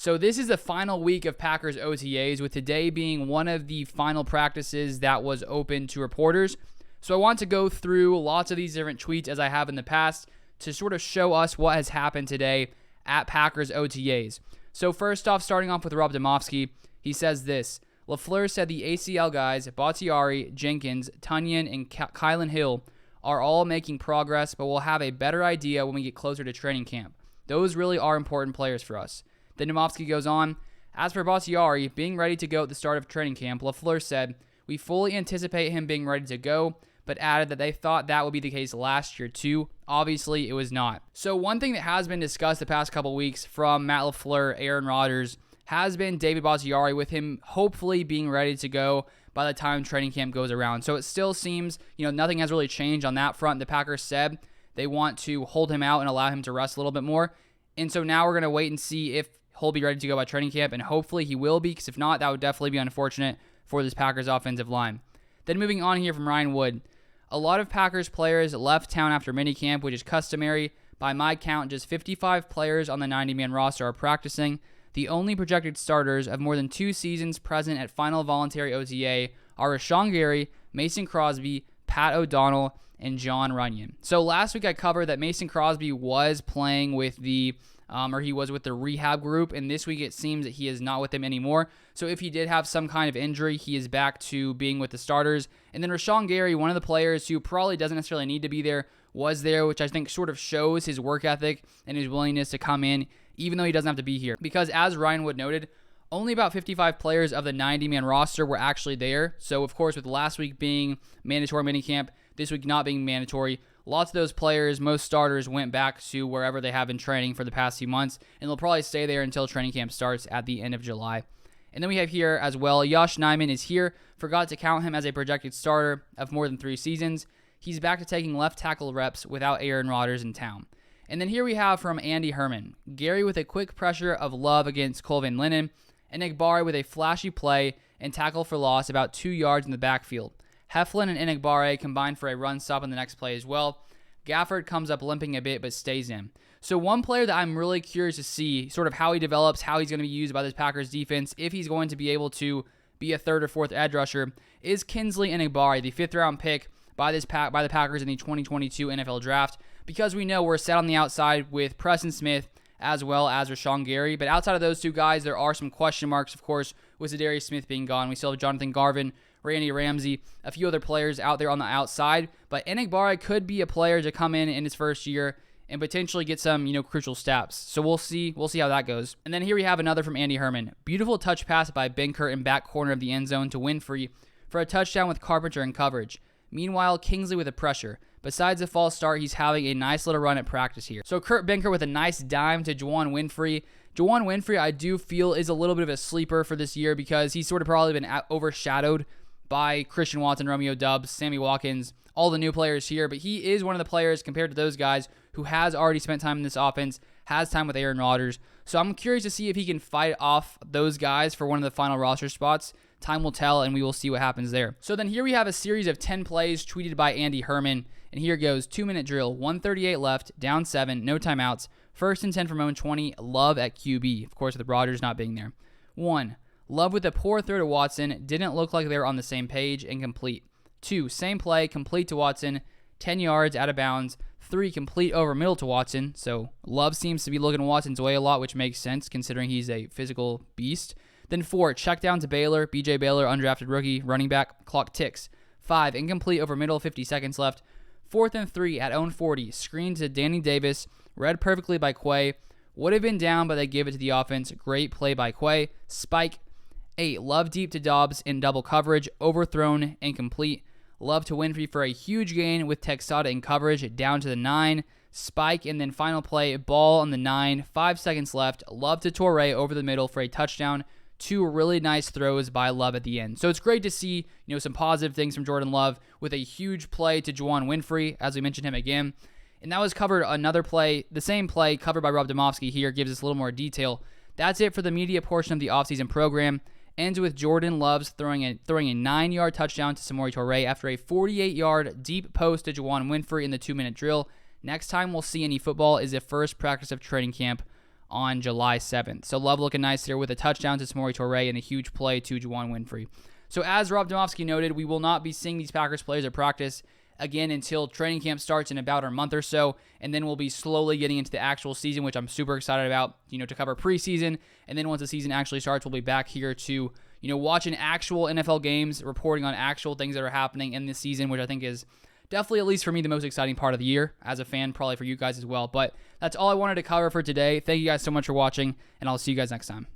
So this is the final week of Packers OTAs, with today being one of the final practices that was open to reporters. So I want to go through lots of these different tweets as I have in the past to sort of show us what has happened today at Packers OTAs. So first off, starting off with Rob Demovsky, he says this: LaFleur said the ACL guys, Bakhtiari, Jenkins, Tunyon, and Kylan Hill are all making progress, but we'll have a better idea when we get closer to training camp. Those really are important players for us. Then Demovsky goes on, as for Bakhtiari being ready to go at the start of training camp, LaFleur said, we fully anticipate him being ready to go, but added that they thought that would be the case last year too. Obviously, it was not. So one thing that has been discussed the past couple weeks from Matt LaFleur, Aaron Rodgers, has been David Bakhtiari, with him hopefully being ready to go by the time training camp goes around. So it still seems, nothing has really changed on that front. The Packers said they want to hold him out and allow him to rest a little bit more. And so now we're going to wait and see if he'll be ready to go by training camp, and hopefully he will be, because if not, that would definitely be unfortunate for this Packers offensive line. Then moving on here from Ryan Wood. A lot of Packers players left town after minicamp, which is customary. By my count, just 55 players on the 90-man roster are practicing. The only projected starters of more than 2 seasons present at final voluntary OTA are Rashawn Gary, Mason Crosby, Pat O'Donnell, and John Runyon. So last week I covered that Mason Crosby was playing with he was with the rehab group, and this week it seems that he is not with them anymore. So if he did have some kind of injury, he is back to being with the starters. And then Rashawn Gary, one of the players who probably doesn't necessarily need to be there, was there, which I think sort of shows his work ethic and his willingness to come in, even though he doesn't have to be here. Because as Ryan Wood noted, only about 55 players of the 90-man roster were actually there. So of course, with last week being mandatory minicamp, this week not being mandatory, lots of those players, most starters, went back to wherever they have been training for the past few months, and they'll probably stay there until training camp starts at the end of July. And then we have here as well, Yosh Nijman is here. Forgot to count him as a projected starter of more than 3 seasons. He's back to taking left tackle reps without Aaron Rodgers in town. And then here we have from Andy Herman, Gary with a quick pressure of Love against Colvin Lennon, and Enagbare with a flashy play and tackle for loss about 2 yards in the backfield. Heflin and Enagbare combined for a run stop on the next play as well. Gafford comes up limping a bit but stays in. So one player that I'm really curious to see sort of how he develops, how he's going to be used by this Packers defense, if he's going to be able to be a 3rd or 4th edge rusher, is Kingsley Enagbare, the 5th round pick by the Packers in the 2022 NFL Draft, because we know we're set on the outside with Preston Smith as well as Rashawn Gary. But outside of those 2 guys, there are some question marks, of course, with Zadarius Smith being gone. We still have Jonathan Garvin, Randy Ramsey, a few other players out there on the outside. But Enagbare could be a player to come in his first year and potentially get some, crucial steps. So we'll see how that goes. And then here we have another from Andy Herman. Beautiful touch pass by Benkert in back corner of the end zone to Winfrey for a touchdown with Carpenter in coverage. Meanwhile, Kingsley with a pressure. Besides a false start, he's having a nice little run at practice here. So Kurt Benkert with a nice dime to Juwann Winfrey. Juwann Winfrey, I do feel, is a little bit of a sleeper for this year because he's sort of probably been overshadowed by Christian Watson, Romeo Doubs, Sammy Watkins, all the new players here. But he is one of the players compared to those guys who has already spent time in this offense, has time with Aaron Rodgers. So I'm curious to see if he can fight off those guys for one of the final roster spots. Time will tell, and we will see what happens there. So then here we have a series of 10 plays tweeted by Andy Herman. And here goes, 2-minute drill, 1:38 left, down 7, no timeouts, 1st and 10 from own 20, Love at QB, of course with Rodgers not being there. 1, Love with a poor throw to Watson, didn't look like they were on the same page, and complete. 2, same play, complete to Watson, 10 yards, out of bounds. 3, complete over middle to Watson, so Love seems to be looking Watson's way a lot, which makes sense considering he's a physical beast. Then 4, check down to Baylor, BJ Baylor, undrafted rookie, running back, clock ticks. 5, incomplete over middle, 50 seconds left. 4th and 3 at own 40, screen to Danny Davis, read perfectly by Quay. Would have been down, but they give it to the offense. Great play by Quay. Spike. 8, Love deep to Dobbs in double coverage, overthrown, incomplete. Love to Winfrey for a huge gain with Texada in coverage, down to the 9. Spike, and then final play, ball on the 9, 5 seconds left. Love to Torrey over the middle for a touchdown. 2 really nice throws by Love at the end. So it's great to see, some positive things from Jordan Love with a huge play to Juwann Winfrey, as we mentioned him again. And that was covered another play, the same play covered by Rob Demovsky here, gives us a little more detail. That's it for the media portion of the offseason program. Ends with Jordan Love's throwing a 9-yard touchdown to Samori Toure after a 48-yard deep post to Juwann Winfrey in the 2-minute drill. Next time we'll see any football is the first practice of training camp on July 7th. So Love looking nice there with a touchdown to Samori Toure and a huge play to Juwan Winfrey. So as Rob Domofsky noted, we will not be seeing these Packers players at practice again until training camp starts in about a month or so, and then we'll be slowly getting into the actual season, which I'm super excited about, to cover preseason. And then once the season actually starts, we'll be back here to, watching actual NFL games, reporting on actual things that are happening in this season, which I think is definitely, at least for me, the most exciting part of the year as a fan, probably for you guys as well. But that's all I wanted to cover for today. Thank you guys so much for watching, and I'll see you guys next time.